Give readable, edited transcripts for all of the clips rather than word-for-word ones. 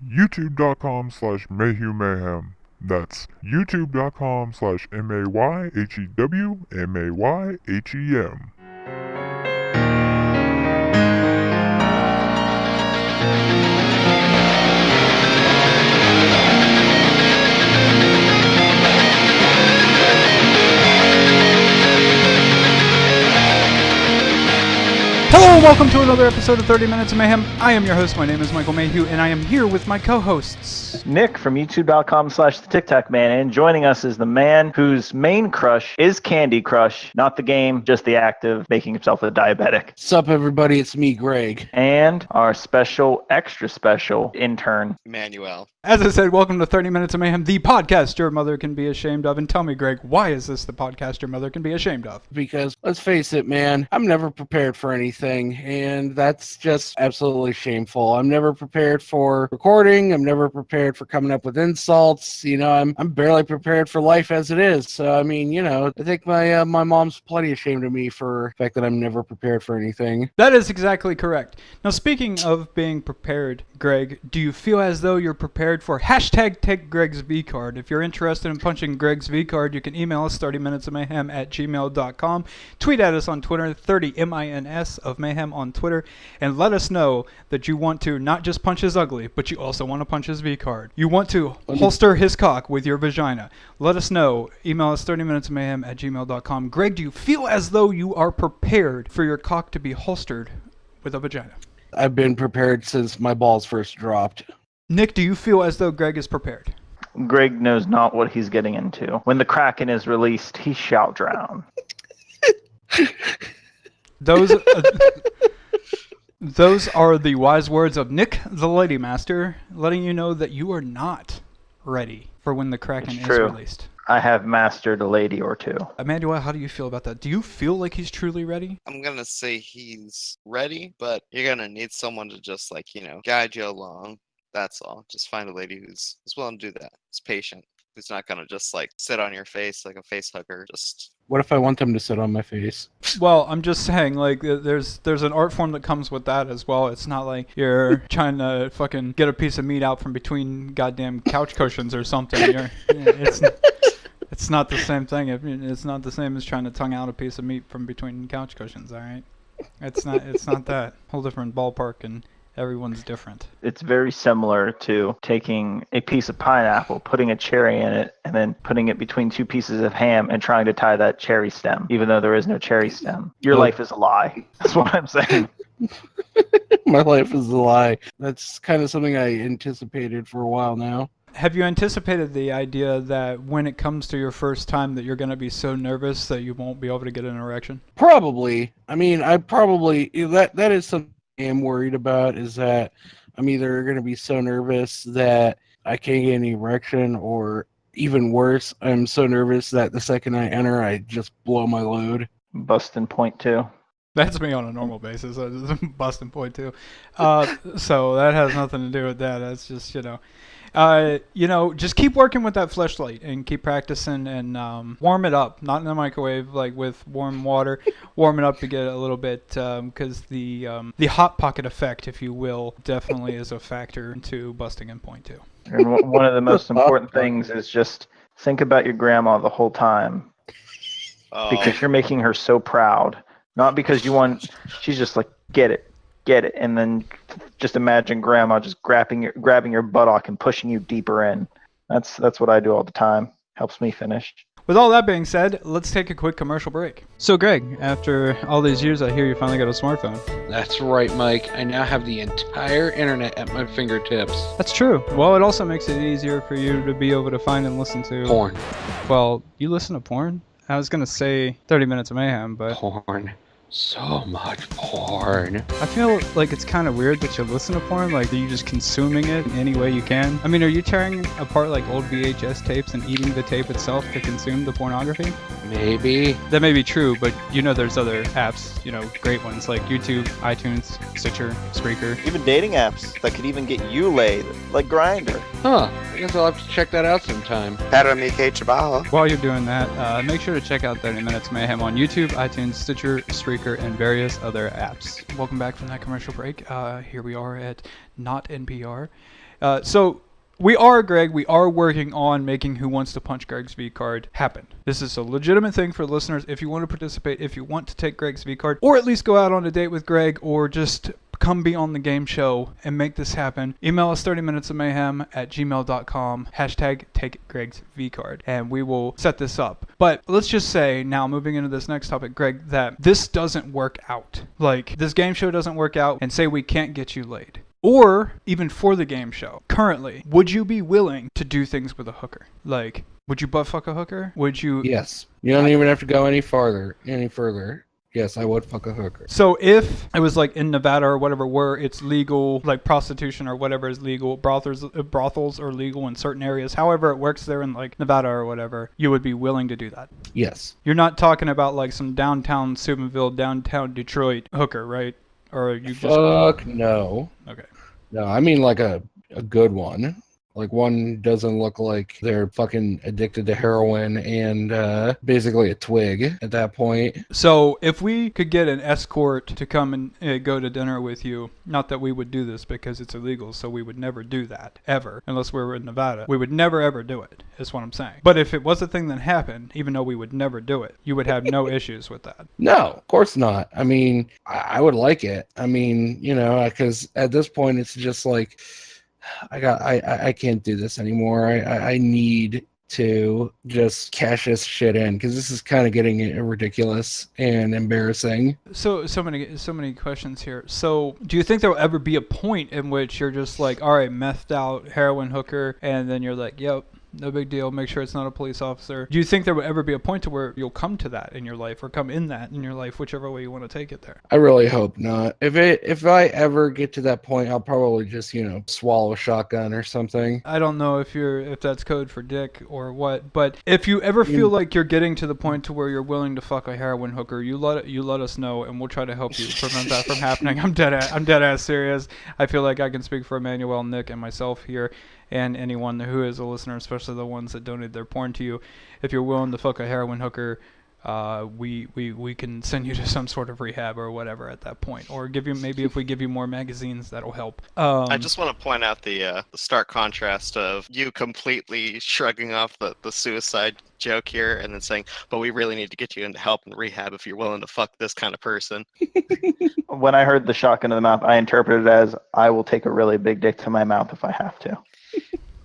youtube.com/MayhewMayhem. That's youtube.com/MayhewMayhem. Hello and welcome to another episode of 30 Minutes of Mayhem. I am your host, my name is Michael Mayhew, and I am here with my co-hosts. Nick from youtube.com/TheTicTacMan, and joining us is the man whose main crush is Candy Crush, not the game, just the act of making himself a diabetic. Sup everybody, it's me, Greg. And our special, extra special intern, Emmanuel. As I said, welcome to 30 Minutes of Mayhem, the podcast your mother can be ashamed of. And tell me, Greg, why is this the podcast your mother can be ashamed of? Because, let's face it, man, I'm never prepared for anything, and that's just absolutely shameful. I'm never prepared for recording, I'm never prepared for coming up with insults, I'm barely prepared for life as it is. So, I think my mom's plenty ashamed of me for the fact that I'm never prepared for anything. That is exactly correct. Now, speaking of being prepared, Greg, do you feel as though you're prepared for hashtag take Greg's V-card? If you're interested in punching Greg's V-card, you can email us 30minutesofmayhem@gmail.com. Tweet at us on Twitter, 30MINS of Mayhem on Twitter, and let us know that you want to not just punch his ugly, but you also want to punch his V-card. You want to holster his cock with your vagina. Let us know. Email us 30minutesofmayhem@gmail.com. Greg, do you feel as though you are prepared for your cock to be holstered with a vagina? I've been prepared since my balls first dropped. Nick, do you feel as though Greg is prepared? Greg knows not what he's getting into. When the Kraken is released, he shall drown. Those are the wise words of Nick, the Lady Master, letting you know that you are not ready for when the Kraken is released. I have mastered a lady or two. Emmanuel, how do you feel about that? Do you feel like he's truly ready? I'm gonna say he's ready, but you're gonna need someone to just guide you along. That's all. Just find a lady who's willing to do that. Who's patient. Who's not gonna just sit on your face like a face hugger. What if I want them to sit on my face? Well, I'm just saying, there's an art form that comes with that as well. It's not like you're trying to fucking get a piece of meat out from between goddamn couch cushions or something. It's not the same thing. It's not the same as trying to tongue out a piece of meat from between couch cushions, all right? It's not that. Whole different ballpark, and everyone's different. It's very similar to taking a piece of pineapple, putting a cherry in it, and then putting it between two pieces of ham and trying to tie that cherry stem, even though there is no cherry stem. Your life is a lie. That's what I'm saying. My life is a lie. That's kind of something I anticipated for a while now. Have you anticipated the idea that when it comes to your first time that you're going to be so nervous that you won't be able to get an erection? Probably. That is something I'm worried about, is that I'm either going to be so nervous that I can't get any erection, or even worse, I'm so nervous that the second I enter, I just blow my load. Bustin' point two. That's me on a normal basis. Busting point two. So that has nothing to do with that. That's just, just keep working with that fleshlight and keep practicing, and warm it up, not in the microwave, with warm water. Warm it up to get a little bit, because the hot pocket effect, if you will, definitely is a factor into busting in point two. And one of the most important things is just think about your grandma the whole time, because you're making her so proud. Not because she's just like, get it, and then just imagine grandma just grabbing your buttock and pushing you deeper in. That's what I do all the time. Helps me finish. With all that being said, let's take a quick commercial break. So Greg, after all these years, I hear you finally got a smartphone. That's right, Mike. I now have the entire internet at my fingertips. That's true. Well, it also makes it easier for you to be able to find and listen to porn. Well, you listen to porn? I was going to say 30 Minutes of Mayhem, but... Porn. So much porn. I feel like it's kind of weird that you listen to porn, like, are you just consuming it any way you can? I mean, are you tearing apart like old VHS tapes and eating the tape itself to consume the pornography? Maybe. That may be true, but there's other apps, great ones like YouTube, iTunes, Stitcher, Spreaker. Even dating apps that could even get you laid, like Grindr. Huh. I guess I'll have to check that out sometime. Para mi que trabajo. While you're doing that, make sure to check out 30 Minutes Mayhem on YouTube, iTunes, Stitcher, Spreaker, and various other apps. Welcome back from that commercial break. Here we are at Not NPR. So we are, Greg, we are working on making Who Wants to Punch Greg's V card happen. This is a legitimate thing for listeners. If you want to participate, if you want to take Greg's V card, or at least go out on a date with Greg, or just come be on the game show and make this happen, email us 30minutesofmayhem@gmail.com, hashtag take Greg's V card, and we will set this up. But let's just say, now moving into this next topic, Greg, that this doesn't work out. Like, this game show doesn't work out, and say we can't get you laid. Or, even for the game show, currently, would you be willing to do things with a hooker? Like, would you butt fuck a hooker? Would you... Yes. You don't even have to go any further. Yes, I would fuck a hooker. So if it was like in Nevada or whatever, where it's legal, like prostitution or whatever is legal, brothels are legal in certain areas, however it works there in like Nevada or whatever, you would be willing to do that? Yes. You're not talking about like some downtown Steubenville, downtown Detroit hooker, right? Or are you just... Fuck no. Okay. No, I mean like a good one. Like one doesn't look like they're fucking addicted to heroin and basically a twig at that point. So if we could get an escort to come and go to dinner with you, not that we would do this because it's illegal, so we would never do that, ever, unless we were in Nevada. We would never ever do it, is what I'm saying. But if it was a thing that happened, even though we would never do it, you would have no issues with that. No, of course not. I mean, I would like it. I mean, you know, because at this point it's just like... I can't do this anymore. I need to just cash this shit in because this is kind of getting ridiculous and embarrassing. So many questions here. So do you think there will ever be a point in which you're just like, all right, methed out heroin hooker, and then you're like, yep, no big deal, make sure it's not a police officer? Do you think there will ever be a point to where you'll come to that in your life, or come in that in your life, whichever way you want to take it there? I really hope not. If I ever get to that point, I'll probably just, you know, swallow a shotgun or something. I don't know if that's code for dick or what, but if you ever feel like you're getting to the point to where you're willing to fuck a heroin hooker, you let us know, and we'll try to help you prevent that from happening. I'm dead ass serious. I feel like I can speak for Emmanuel, Nick, and myself here, and anyone who is a listener, especially the ones that donate their porn to you. If you're willing to fuck a heroin hooker, we can send you to some sort of rehab or whatever at that point, or give you, maybe if we give you more magazines, that'll help. I just want to point out the stark contrast of you completely shrugging off the suicide joke here and then saying, but we really need to get you into help and rehab if you're willing to fuck this kind of person. When I heard the shotgun in the mouth, I interpreted it as, I will take a really big dick to my mouth if I have to.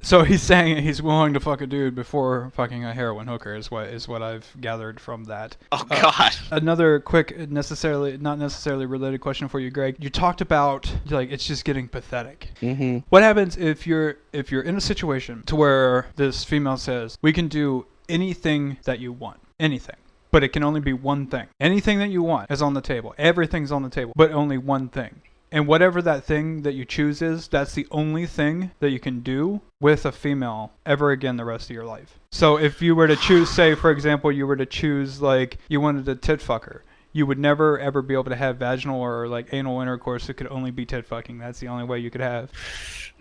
So he's saying he's willing to fuck a dude before fucking a heroin hooker is what I've gathered from that. Oh God. Another quick, not necessarily related question for you, Greg. You talked about like it's just getting pathetic. Mm-hmm. What happens if you're in a situation to where this female says, we can do anything that you want, anything, but it can only be one thing. Anything that you want is on the table. Everything's on the table, but only one thing. And whatever that thing that you choose is, that's the only thing that you can do with a female ever again the rest of your life. So if you were to choose, say, for example, you were to choose, like, you wanted a tit fucker, you would never ever be able to have vaginal or, like, anal intercourse. It could only be tit fucking. That's the only way you could have.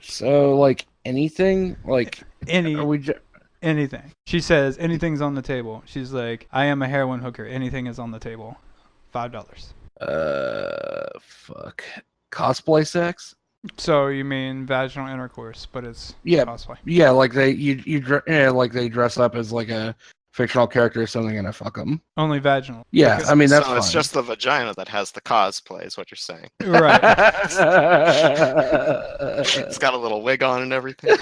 So, like, anything? Like, anything. She says, anything's on the table. She's like, I am a heroin hooker. Anything is on the table. $5. Fuck. Cosplay sex? So you mean vaginal intercourse, but it's cosplay. Yeah, like they dress up as like a fictional character or something and I fuck them. Only vaginal. Yeah, Because, I mean that's so fine. it's just the vagina that has the cosplay, is what you're saying. Right. It's got a little wig on and everything.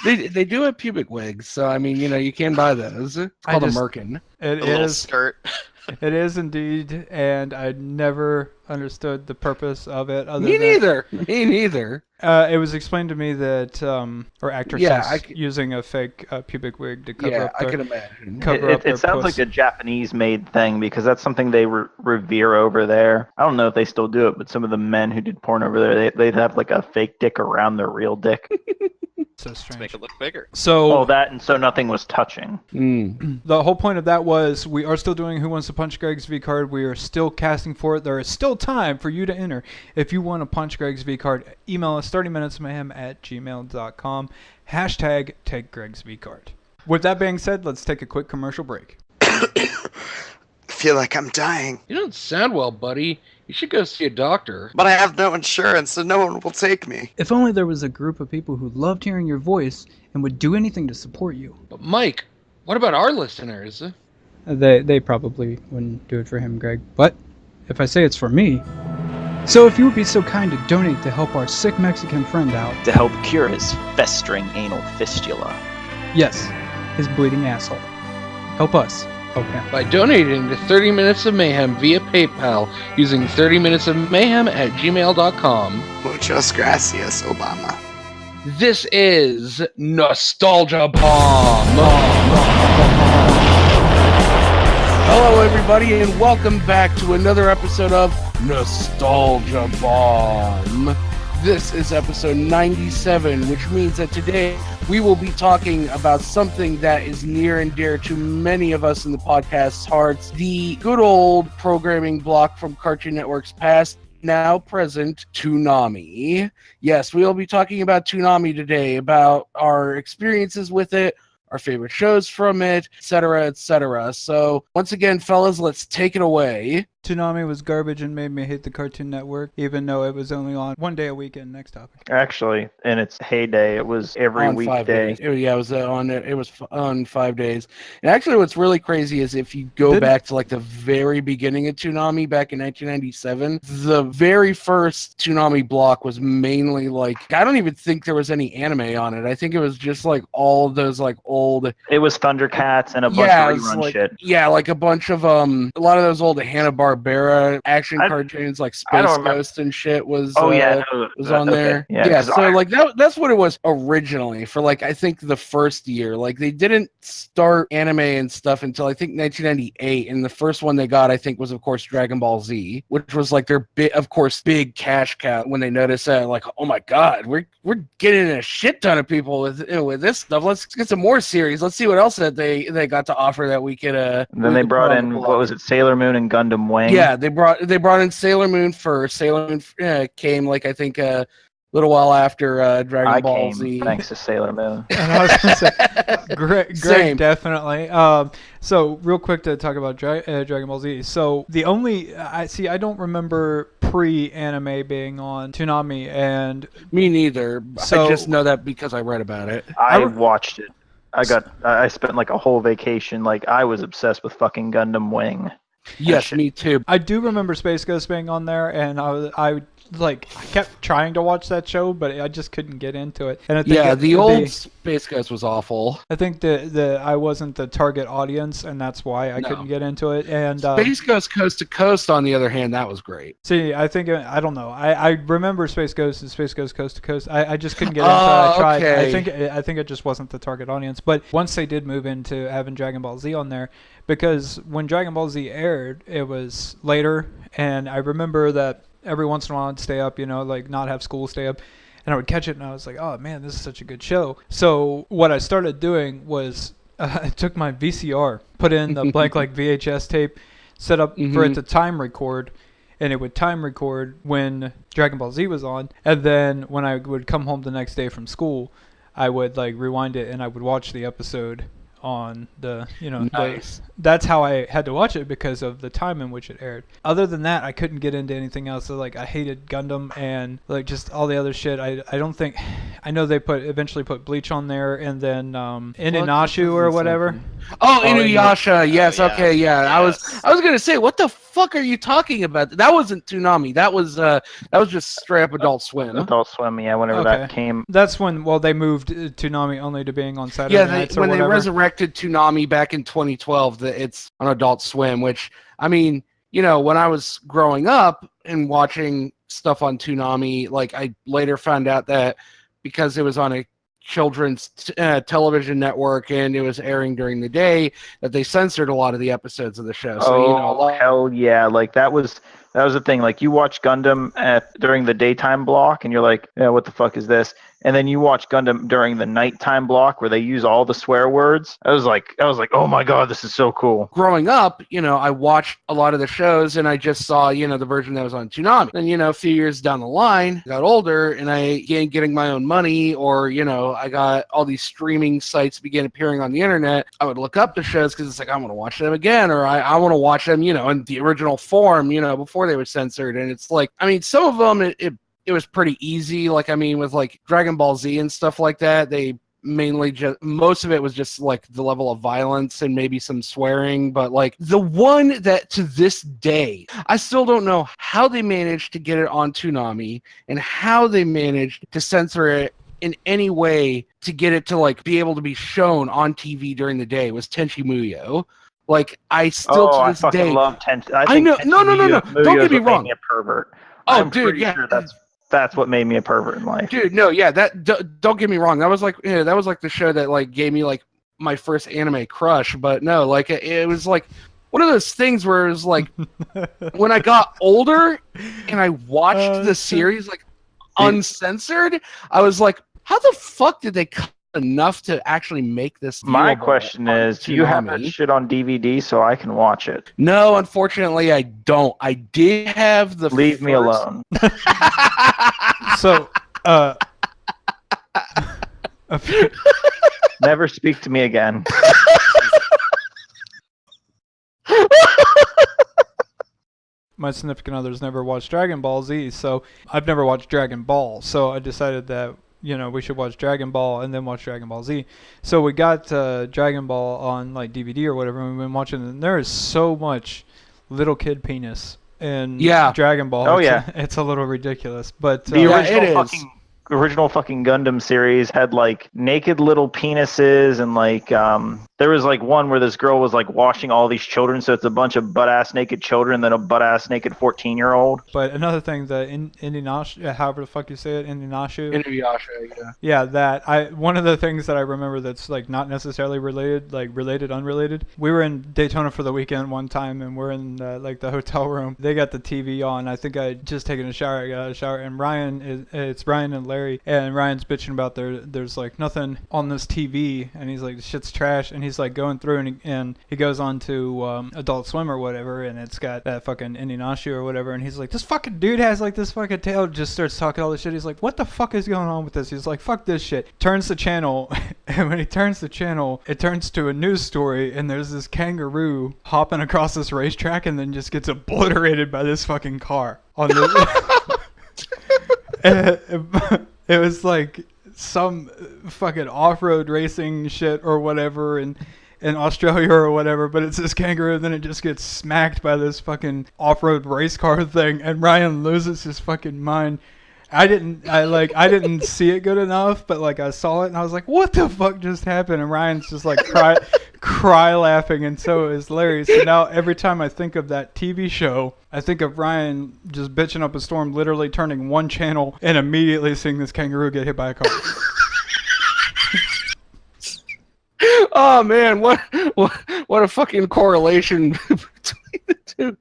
They do have pubic wigs, so I mean, you know, you can buy those. It's called a merkin. A little skirt. It is indeed, and I never understood the purpose of it. Me neither. It was explained to me that, or actresses using a fake pubic wig to cover up their... I can imagine. It sounds like a Japanese-made thing because that's something they revere over there. I don't know if they still do it, but some of the men who did porn over there, they'd have like a fake dick around their real dick. So strange. To make it look bigger. So so nothing was touching. The whole point of that was we are still doing Who Wants to Punch Greg's V card. We are still casting for it. There is still time for you to enter. If you want to punch Greg's V card, email us 30minutesmayhem@gmail.com. Hashtag take Greg's V card. With that being said, let's take a quick commercial break. Feel like I'm dying. You don't sound well, buddy. You should go see a doctor. But I have no insurance, so no one will take me. If only there was a group of people who loved hearing your voice and would do anything to support you. But Mike, what about our listeners? They probably wouldn't do it for him, Greg. But if I say it's for me... So if you would be so kind to donate to help our sick Mexican friend out... To help cure his festering anal fistula. Yes, his bleeding asshole. Help us. Help him. By donating to 30 Minutes of Mayhem via PayPal using 30minutesofmayhem@gmail.com. Muchas gracias, Obama. This is Nostalgia Bomb. Hello, everybody, and welcome back to another episode of Nostalgia Bomb. This is episode 97, which means that today we will be talking about something that is near and dear to many of us in the podcast's hearts, the good old programming block from Cartoon Network's past, now present, Toonami. Yes, we will be talking about Toonami today, about our experiences with it, our favorite shows from it, etc., etc. So, once again, fellas, let's take it away. Toonami was garbage and made me hate the Cartoon Network, even though it was only on one day a weekend. Next topic. Actually, in its heyday, it was every On 5 weekday. days. It was on 5 days. And actually, what's really crazy is if you go back to like the very beginning of Toonami back in 1997, the very first Toonami block was mainly like, I don't even think there was any anime on it. I think it was just like all of those like old. It was Thundercats and a bunch Yeah, of it was rerun like, shit. yeah, like a bunch of a lot of those old Hanna-Barbera action cartoons like Space Ghost and shit was no, was on there. Yeah, Yeah, so like that's what it was originally for like I think the first year. Like they didn't start anime and stuff until I think 1998, and the first one they got I think was of course Dragon Ball Z, which was like their big cash cow when they noticed that like, oh my god, we're getting a shit ton of people with this stuff. Let's get some more series. Let's see what else that they got to offer that we could And then they brought in what was it, Sailor Moon and Gundam Wing. Yeah, they brought in Sailor Moon first. Sailor Moon came like I think a little while after Dragon Ball Z. Thanks to Sailor Moon. And I was gonna say, Greg Same. definitely. So real quick to talk about Dragon Ball Z. So the only I don't remember pre-anime being on Toonami, and Me neither. So- I just know that because I read about it. I watched it. I spent like a whole vacation. Like I was obsessed with fucking Gundam Wing. Yes, me too. I do remember Space Ghost being on there, and I kept trying to watch that show, but I just couldn't get into it. And I think The old Space Ghost was awful. I think I wasn't the target audience, and that's why I couldn't get into it. And Space Ghost Coast to Coast, on the other hand, that was great. see, I think I don't know. I remember Space Ghost and Space Ghost Coast to Coast. I just couldn't get into it. I tried. Okay. I think it just wasn't the target audience. But once they did move into having Dragon Ball Z on there, because when Dragon Ball Z aired, it was later, and I remember that every once in a while I'd stay up, like not have school, stay up, and I would catch it, and I was like, oh man, this is such a good show. So what I started doing was I took my VCR, put in the blank like VHS tape, set up for it to time record, and it would time record when Dragon Ball Z was on, and then when I would come home the next day from school, I would like rewind it and I would watch the episode on the Nice. that's how I had to watch it because of the time in which it aired. Other than that, I couldn't get into anything else. So like I hated Gundam and like just all the other shit. I don't think I know they eventually put Bleach on there, and then Inuyasha or whatever. Oh, Inuyasha. Yes. yeah. Okay. Yeah. Yes. I was gonna say, what the fuck are you talking about? That wasn't Toonami. That was just straight up Adult Swim. Adult Swim, yeah, whenever that came. That's when they moved Toonami only to being on Saturday Yeah, nights or when they whatever. resurrected Toonami back in 2012, it's on Adult Swim, which, I mean, when I was growing up and watching stuff on Toonami, like I later found out that because it was on a children's television network and it was airing during the day, that they censored a lot of the episodes of the show. So, hell yeah. Like that was the thing. Like you watch Gundam during the daytime block and you're like, yeah, what the fuck is this? and then you watch Gundam during the nighttime block where they use all the swear words. I was like, oh my god, this is so cool. Growing up, I watched a lot of the shows, and I just saw, the version that was on Toonami. Then, a few years down the line, I got older, and I began getting my own money, or, I got all these streaming sites began appearing on the internet. I would look up the shows because it's like, I want to watch them again, or I want to watch them, in the original form, before they were censored. And it's like, some of them, it was pretty easy. Like, with like Dragon Ball Z and stuff like that, they mainly just, most of it was just like the level of violence and maybe some swearing. But like the one that to this day, I still don't know how they managed to get it on Toonami and how they managed to censor it in any way to get it to like be able to be shown on TV during the day was Tenchi Muyo. Like, I still to this day, I love Tenchi. I know. No. Don't get me wrong. Made me a pervert. Oh, dude, yeah. Sure that's what made me a pervert in life. Dude, no, yeah. Don't get me wrong. That was like, that was like the show that like gave me like my first anime crush. But no, like it was like one of those things where it was like when I got older and I watched the series like uncensored, I was like, how the fuck did they cut enough to actually make this? My question is, do you have that shit on DVD so I can watch it? No, unfortunately, I don't. I did have the. Leave me alone. So, never speak to me again. My significant other's never watched Dragon Ball Z, so I've never watched Dragon Ball. So I decided that we should watch Dragon Ball and then watch Dragon Ball Z. So we got Dragon Ball on like DVD or whatever, and we've been watching it, and there is so much little kid penis in Dragon Ball. Oh, it's a little ridiculous. But the original fucking Gundam series had like naked little penises, and like there was like one where this girl was like washing all these children, so it's a bunch of butt-ass naked children, then a butt-ass naked 14-year-old. But another thing, the Inuyasha, however the fuck you say it, Inuyasha, yeah, that one of the things that I remember that's like not necessarily related, like unrelated. We were in Daytona for the weekend one time, and we're in like the hotel room. They got the TV on. I think I had just taken a shower. I got out of the shower, and it's Ryan and Larry, and Ryan's bitching about there's like nothing on this TV, and he's like, shit's trash, and he's like going through, and he goes on to Adult Swim or whatever, and it's got that fucking Inuyasha or whatever, and he's like, this fucking dude has like this fucking tail, just starts talking all this shit. He's like, what the fuck is going on with this? He's like, fuck this shit. Turns the channel, and when he turns the channel, it turns to a news story, and there's this kangaroo hopping across this racetrack, and then just gets obliterated by this fucking car on the it was like some fucking off-road racing shit or whatever in Australia or whatever, but it's this kangaroo, and then it just gets smacked by this fucking off-road race car thing, and Ryan loses his fucking mind. I didn't see it good enough, but like I saw it and I was like, what the fuck just happened? And Ryan's just like cry laughing, and so is Larry. So now every time I think of that TV show, I think of Ryan just bitching up a storm, literally turning one channel and immediately seeing this kangaroo get hit by a car. Oh man, what a fucking correlation between the two.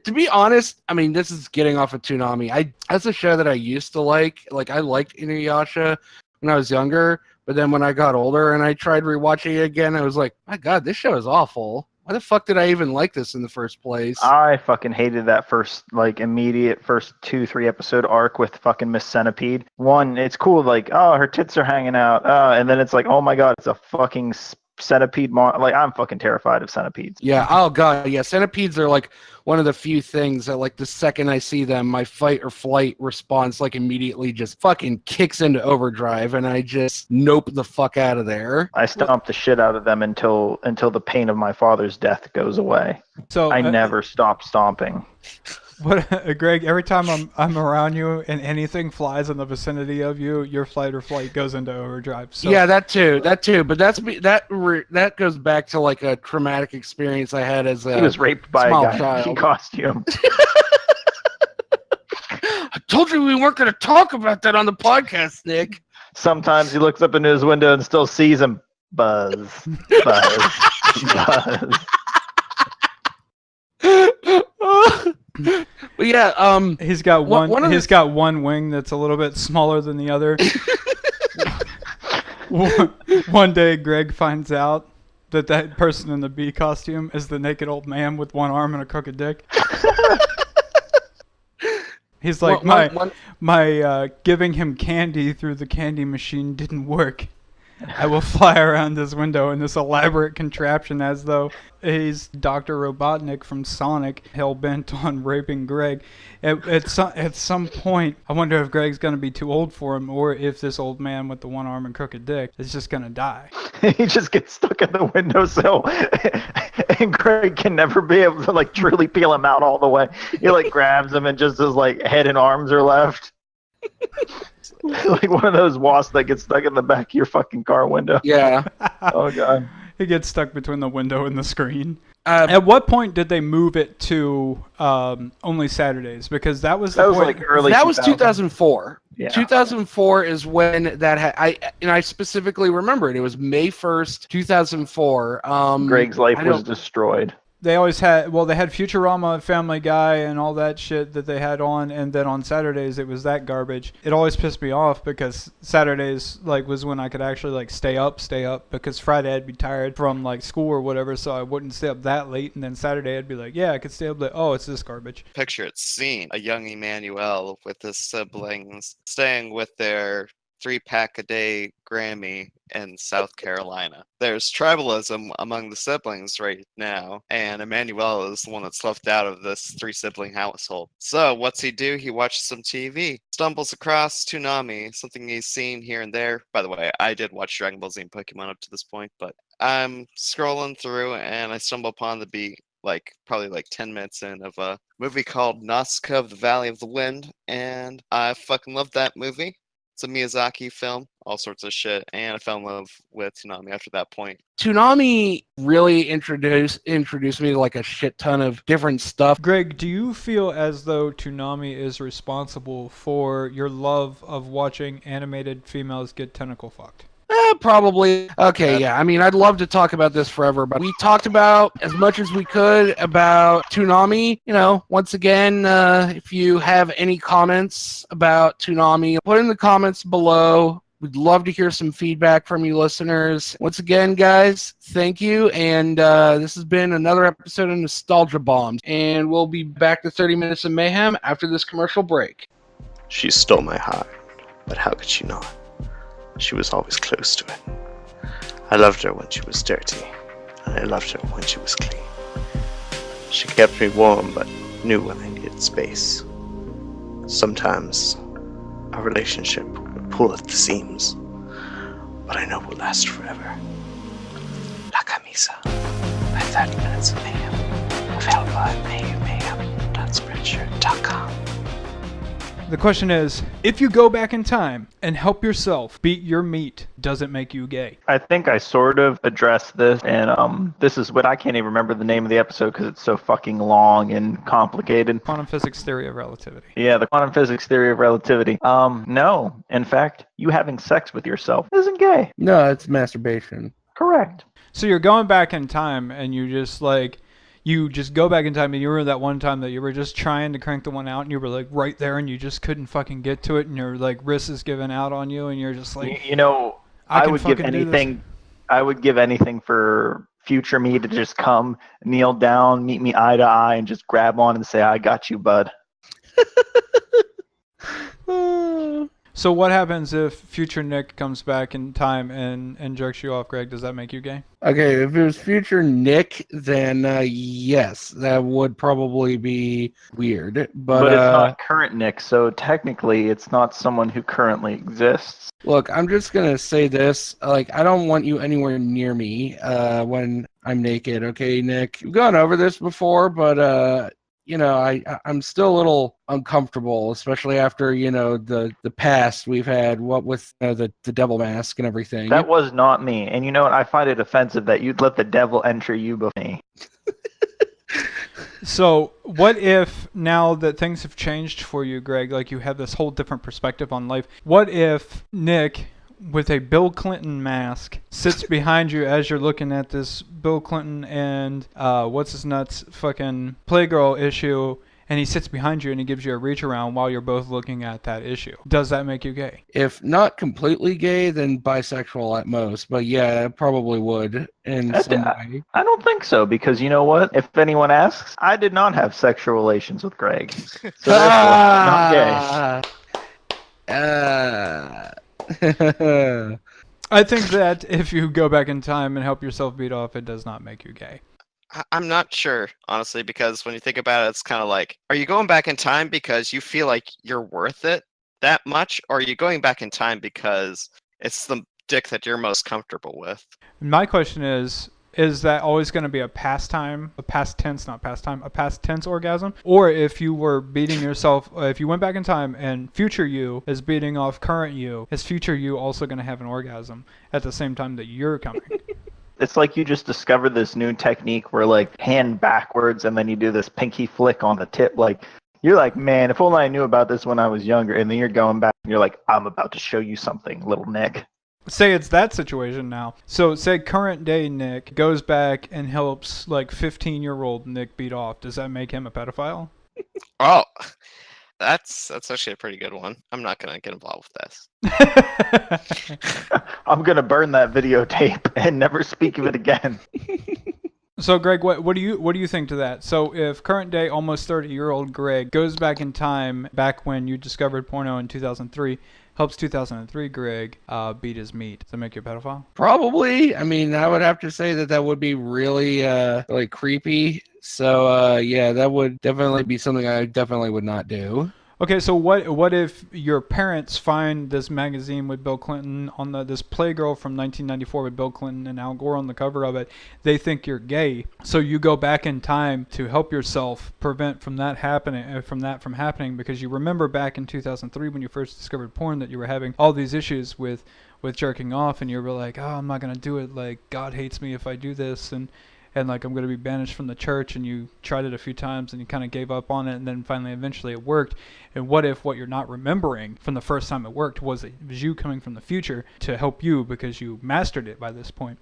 To be honest, I mean, this is getting off of Toonami. That's a show that I used to like. Like, I liked Inuyasha when I was younger, but then when I got older and I tried rewatching it again, I was like, my god, this show is awful. Why the fuck did I even like this in the first place? I fucking hated that first 2-3 episode arc with fucking Miss Centipede. One, it's cool, like, oh, her tits are hanging out, and then it's like, oh my god, it's a fucking centipede. Like, I'm fucking terrified of centipedes. Yeah, oh god, yeah, centipedes are like one of the few things that, like, the second I see them, my fight or flight response, like, immediately just fucking kicks into overdrive, and I just nope the fuck out of there. I stomp the shit out of them until the pain of my father's death goes away. So I never stop stomping. What, Greg? Every time I'm around you and anything flies in the vicinity of you, your fight or flight goes into overdrive. So. Yeah, that too. But that goes back to like a traumatic experience I had as a he was raped by small a guy child. in costume. I told you we weren't going to talk about that on the podcast, Nick. Sometimes he looks up into his window and still sees him. Buzz, buzz, buzz. But yeah, he's got one. He's got one wing that's a little bit smaller than the other. One day, Greg finds out that that person in the bee costume is the naked old man with one arm and a crooked dick. He's like, my giving him candy through the candy machine didn't work. I will fly around this window in this elaborate contraption as though he's Dr. Robotnik from Sonic, hell-bent on raping Greg. At some point, I wonder if Greg's going to be too old for him, or if this old man with the one arm and crooked dick is just going to die. He just gets stuck in the windowsill, and Greg can never be able to like truly peel him out all the way. He like grabs him, and just his like head and arms are left. Like one of those wasps that gets stuck in the back of your fucking car window. Yeah. Oh god. He gets stuck between the window and the screen. At what point did they move it to only Saturdays? Because that was like early. That was 2004. Yeah. 2004 is when that I specifically remember it. It was May 1st, 2004. Greg's life was destroyed. They always had, they had Futurama, Family Guy, and all that shit that they had on, and then on Saturdays it was that garbage. It always pissed me off because Saturdays was when I could actually stay up because Friday I'd be tired from school or whatever, so I wouldn't stay up that late, and then Saturday I'd be like, yeah, I could stay up late. Oh, it's this garbage. Picture it scene, a young Emmanuel with his siblings staying with their 3-pack-a-day Grammy in South Carolina. There's tribalism among the siblings right now, and Emmanuel is the one that's left out of this 3-sibling household. So what's he do? He watches some TV, stumbles across Toonami, something he's seen here and there. By the way, I did watch Dragon Ball Z and Pokemon up to this point, but I'm scrolling through and I stumble upon the beat probably 10 minutes in of a movie called Nausicaa of the Valley of the Wind, and I fucking love that movie. It's a Miyazaki film, all sorts of shit, and I fell in love with Toonami after that point. Toonami really introduced me to a shit ton of different stuff. Greg, do you feel as though Toonami is responsible for your love of watching animated females get tentacle fucked? Probably. Okay, yeah. I mean, I'd love to talk about this forever, but we talked about as much as we could about Toonami. Once again, if you have any comments about Toonami, put in the comments below. We'd love to hear some feedback from you listeners. Once again, guys, thank you. And this has been another episode of Nostalgia Bombs. And we'll be back to 30 Minutes of Mayhem after this commercial break. She stole my heart, but how could she not? She was always close to it. I loved her when she was dirty, and I loved her when she was clean. She kept me warm, but knew when I needed space. Sometimes our relationship would pull at the seams, but I know it will last forever. La Camisa, by 30 Minutes of Mayhem, available at MayhewMayhem.spreadshirt.com. The question is, if you go back in time and help yourself beat your meat, does it make you gay? I think I sort of addressed this, and this is what I can't even remember the name of the episode because it's so fucking long and complicated. Quantum physics theory of relativity. Yeah, the quantum physics theory of relativity. No, in fact, you having sex with yourself isn't gay. No, it's masturbation. Correct. So you're going back in time and you just go back in time and you remember that one time that you were just trying to crank the one out and you were right there and you just couldn't fucking get to it and your wrist is giving out on you and you're just I would give anything. I would give anything for future me to just come, kneel down, meet me eye to eye, and just grab on and say, "I got you, bud." So what happens if future Nick comes back in time and jerks you off, Greg? Does that make you gay? Okay, if it was future Nick, then yes, that would probably be weird. But it's not current Nick, so technically it's not someone who currently exists. Look, I'm just going to say this. I don't want you anywhere near me when I'm naked, okay, Nick? We've gone over this before, but... I'm still a little uncomfortable, especially after, the past we've had, what with the devil mask and everything. That was not me. And you know what? I find it offensive that you'd let the devil enter you before me. So what if now that things have changed for you, Greg, you have this whole different perspective on life, what if Nick, with a Bill Clinton mask, sits behind you as you're looking at this Bill Clinton and what's his nuts fucking Playgirl issue, and he sits behind you and he gives you a reach around while you're both looking at that issue. Does that make you gay? If not completely gay, then bisexual at most. But yeah, it probably would in some way. I don't think so, because you know what? If anyone asks, I did not have sexual relations with Greg. So therefore, not gay. I think that if you go back in time and help yourself beat off, it does not make you gay. I'm not sure, honestly, because when you think about it, it's kind of like, are you going back in time because you feel like you're worth it that much, or are you going back in time because it's the dick that you're most comfortable with? My question is that always going to be a pastime, a past tense, not pastime, a past tense orgasm? Or if you were beating yourself, if you went back in time and future you is beating off current you, is future you also going to have an orgasm at the same time that you're coming? It's like you just discovered this new technique where, like, hand backwards and then you do this pinky flick on the tip. Like, you're like, man, if only I knew about this when I was younger. And then you're going back and you're like, I'm about to show you something, little Nick. Say it's that situation now. So say current day Nick goes back and helps like 15-year-old Nick beat off. Does that make him a pedophile? Oh, that's actually a pretty good one. I'm not going to get involved with this. I'm going to burn that videotape and never speak of it again. So Greg, what do you think to that? So if current day almost 30-year-old Greg goes back in time, back when you discovered porno in 2003, helps 2003 Greg beat his meat, does that make you a pedophile? Probably. I mean, I would have to say that would be really like creepy. So yeah, that would definitely be something I definitely would not do. Okay, so what if your parents find this magazine with Bill Clinton on this Playgirl from 1994 with Bill Clinton and Al Gore on the cover of it? They think you're gay, so you go back in time to help yourself prevent from that happening because you remember back in 2003 when you first discovered porn that you were having all these issues with jerking off, and you were like, oh, I'm not gonna do it. Like, God hates me if I do this, and like I'm going to be banished from the church, and you tried it a few times and you kind of gave up on it, and then finally eventually it worked. And what if what you're not remembering from the first time it worked was you coming from the future to help you because you mastered it by this point,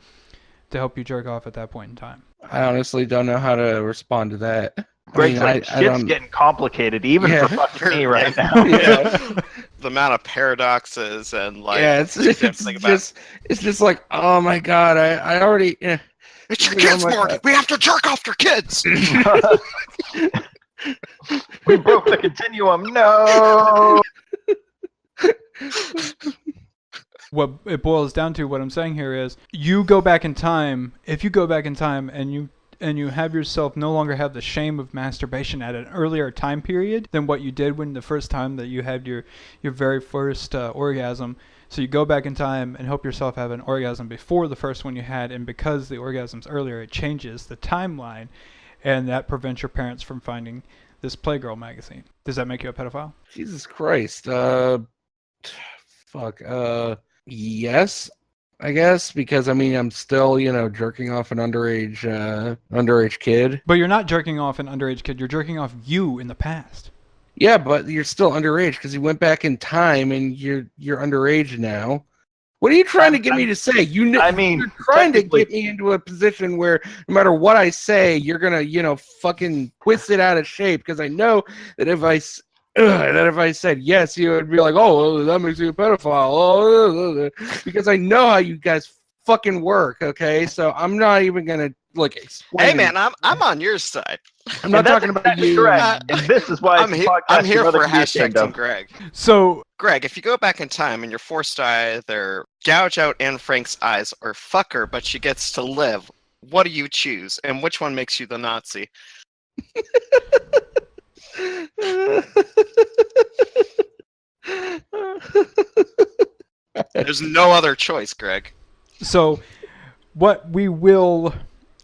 to help you jerk off at that point in time? I honestly don't know how to respond to that. Greg's shit's getting complicated even for fucking me right now. Yeah. The amount of paradoxes and like it's just like, oh my God, I already it's your kids, Morty. We have to jerk off your kids. We broke the continuum. No. What it boils down to, what I'm saying here is, you go back in time. If you go back in time and you have yourself no longer have the shame of masturbation at an earlier time period than what you did when the first time that you had your very first orgasm. So you go back in time and help yourself have an orgasm before the first one you had, and because the orgasm's earlier, it changes the timeline, and that prevents your parents from finding this Playgirl magazine. Does that make you a pedophile? Jesus Christ. Yes, I guess, because I mean I'm still, jerking off an underage kid. But you're not jerking off an underage kid. You're jerking off you in the past. Yeah, but you're still underage because you went back in time and you're underage now. What are you trying to get me to say? You're trying to get me into a position where no matter what I say, you're gonna, fucking twist it out of shape. Because I know that if I said yes, you would be like, oh, well, that makes you a pedophile. Because I know how you guys fucking work. Okay, so I'm not even gonna explain. Hey man, I'm on your side. I'm not talking about you. Correct. And this is why I'm here for hashtag Team Greg. So, Greg, if you go back in time and you're forced to either gouge out Anne Frank's eyes or fuck her, but she gets to live, what do you choose? And which one makes you the Nazi? There's no other choice, Greg. So, what we will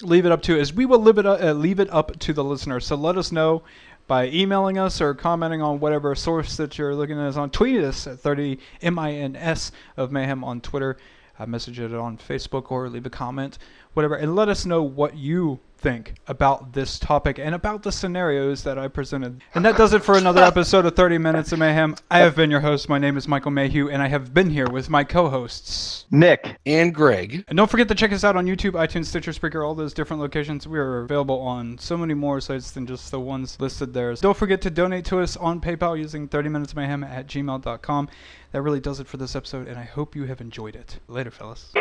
leave it up to is we will leave it up to the listener. So let us know by emailing us or commenting on whatever source that you're looking at us on. Tweet us at 30 MINS of Mayhem on Twitter. Message it on Facebook or leave a comment, whatever, and let us know what you think about this topic and about the scenarios that I presented. And that does it for another episode of 30 Minutes of Mayhem. I have been your host. My name is Michael Mayhew, and I have been here with my co-hosts, Nick and Greg. And don't forget to check us out on YouTube, iTunes, Stitcher, Spreaker, all those different locations. We are available on so many more sites than just the ones listed there. So don't forget to donate to us on PayPal using 30minutesmayhem@gmail.com. That really does it for this episode, and I hope you have enjoyed it. Later, fellas.